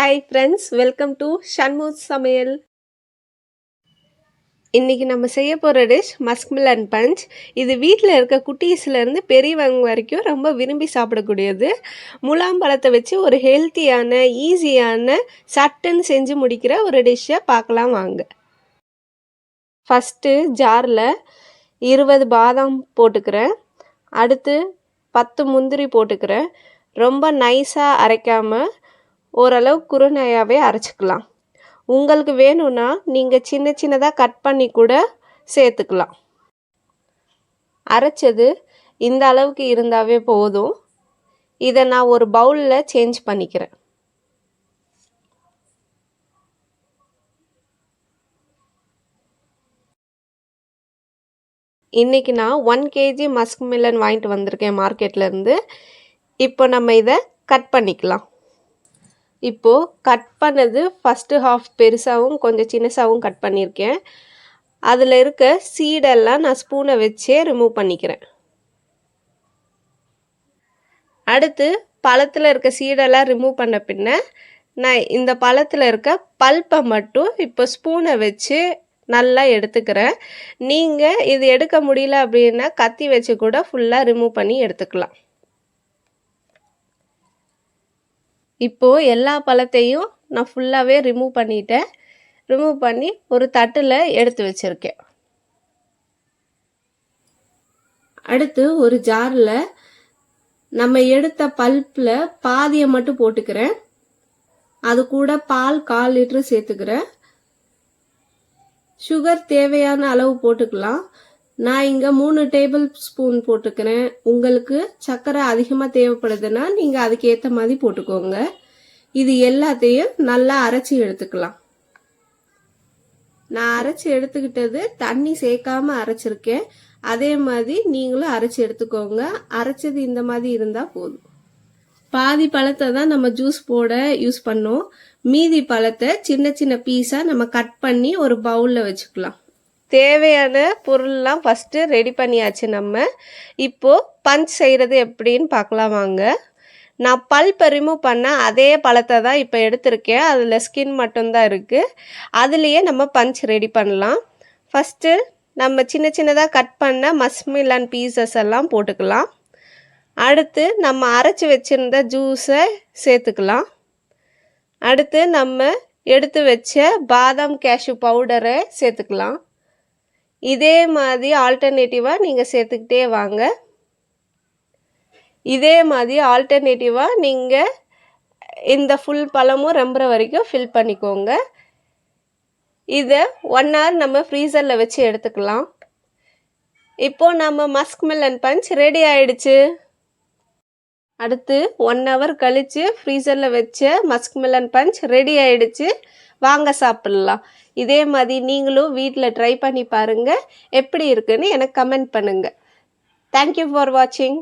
Hi friends, welcome to ஷண்முத் சமையல். இன்றைக்கி நம்ம செய்ய போகிற டிஷ் மஸ்க் மிலன் பஞ்ச். இது வீட்டில் இருக்க குட்டீஸ்லேருந்து பெரியவங்க வரைக்கும் ரொம்ப விரும்பி சாப்பிடக்கூடியது. முலாம்பழத்தை வச்சு ஒரு ஹெல்த்தியான ஈஸியான சட்டுன்னு செஞ்சு முடிக்கிற ஒரு டிஷ்ஷை பார்க்கலாம் வாங்க. ஃபஸ்ட்டு ஜாரில் 20 பாதாம் போட்டுக்கிறேன். அடுத்து 10 முந்திரி போட்டுக்கிறேன். ரொம்ப நைஸாக அரைக்காமல் ஓரளவு குறுநையாகவே அரைச்சிக்கலாம். உங்களுக்கு வேணும்னா நீங்கள் சின்ன சின்னதாக கட் பண்ணி கூட சேர்த்துக்கலாம். அரைச்சது இந்த அளவுக்கு இருந்தாவே போதும். இதை நான் ஒரு பவுலில் சேஞ்ச் பண்ணிக்கிறேன். இன்றைக்கி நான் 1 kg மஸ்க் மிலன் வாங்கிட்டு வந்திருக்கேன் மார்க்கெட்லேருந்து. இப்போ நம்ம இதை கட் பண்ணிக்கலாம். இப்போது கட் பண்ணது ஃபஸ்ட்டு ஹாஃப் பெருசாகவும் கொஞ்சம் சின்னசாகவும் கட் பண்ணியிருக்கேன். அதில் இருக்க சீடெல்லாம் நான் ஸ்பூனை வச்சே ரிமூவ் பண்ணிக்கிறேன். அடுத்து பழத்தில் இருக்க சீடெல்லாம் ரிமூவ் பண்ண பின்ன நான் இந்த பழத்தில் இருக்க பல்ப்பை மட்டும் இப்போ ஸ்பூனை வச்சு நல்லா எடுத்துக்கிறேன். நீங்கள் இது எடுக்க முடியல அப்படின்னா கத்தி வச்சு கூட ஃபுல்லாக ரிமூவ் பண்ணி எடுத்துக்கலாம். இப்போது எல்லா பழத்தையும் நான் ஃபுல்லாகவே ரிமூவ் பண்ணிட்டேன். ரிமூவ் பண்ணி ஒரு தட்டில் எடுத்து வச்சுருக்கேன். அடுத்து ஒரு ஜாரில் நம்ம எடுத்த பல்ப்பில் பாதியை மட்டும் போட்டுக்கிறேன். அது கூட பால் 1/4 லிட்டர் சேர்த்துக்கிறேன். சுகர் தேவையான அளவு போட்டுக்கலாம். நான் இங்கே 3 டேபிள் ஸ்பூன் போட்டுக்கிறேன். உங்களுக்கு சர்க்கரை அதிகமாக தேவைப்படுதுன்னா நீங்கள் அதுக்கேற்ற மாதிரி போட்டுக்கோங்க. இது எல்லாத்தையும் நல்லா அரைச்சி எடுத்துக்கலாம். நான் அரைச்சி எடுத்துக்கிட்டது தண்ணி சேர்க்காம அரைச்சிருக்கேன். அதே மாதிரி நீங்களும் அரைச்சி எடுத்துக்கோங்க. அரைச்சது இந்த மாதிரி இருந்தால் போதும். பாதி பழத்தை தான் நம்ம ஜூஸ் போட யூஸ் பண்ணோம். மீதி பழத்தை சின்ன சின்ன பீஸாக நம்ம கட் பண்ணி ஒரு பவுலில் வச்சுக்கலாம். தேவையான பொருள்லாம் ஃபஸ்ட்டு ரெடி பண்ணியாச்சு. நம்ம இப்போது பஞ்ச் செய்கிறது எப்படின்னு பார்க்கலாம் வாங்க. நான் பல்ப்பை ரிமூவ் பண்ண அதே பழத்தை தான் இப்போ எடுத்திருக்கேன். அதில் ஸ்கின் மட்டும்தான் இருக்குது. அதுலேயே நம்ம பஞ்ச் ரெடி பண்ணலாம். ஃபஸ்ட்டு நம்ம சின்ன சின்னதாக கட் பண்ண மஸ்க் மிலன் பீசஸ் எல்லாம் போட்டுக்கலாம். அடுத்து நம்ம அரைச்சி வச்சுருந்த ஜூஸை சேர்த்துக்கலாம். அடுத்து நம்ம எடுத்து வச்ச பாதாம் கேஷ்யூ பவுடரை சேர்த்துக்கலாம். இதே மாதிரி ஆல்டர்னேட்டிவாக நீங்கள் சேர்த்துக்கிட்டே வாங்க. இதே மாதிரி ஆல்டர்னேட்டிவாக நீங்கள் இந்த ஃபுல் பழமும் ரொம்புற வரைக்கும் ஃபில் பண்ணிக்கோங்க. இதை 1 hour நம்ம ஃப்ரீசரில் வச்சு எடுத்துக்கலாம். இப்போது நம்ம மஸ்க் மிலன் பஞ்ச் ரெடி ஆயிடுச்சு. அடுத்து 1 hour கழித்து ஃப்ரீசரில் வச்ச மஸ்க் மிலன் பஞ்ச் ரெடி ஆயிடுச்சு. வாங்க சாப்பிட்லாம். இதே மாதிரி நீங்களும் வீட்டில் ட்ரை பண்ணி பாருங்கள். எப்படி இருக்குன்னு எனக்கு கமெண்ட் பண்ணுங்கள். தேங்க்யூ ஃபார் வாட்சிங்.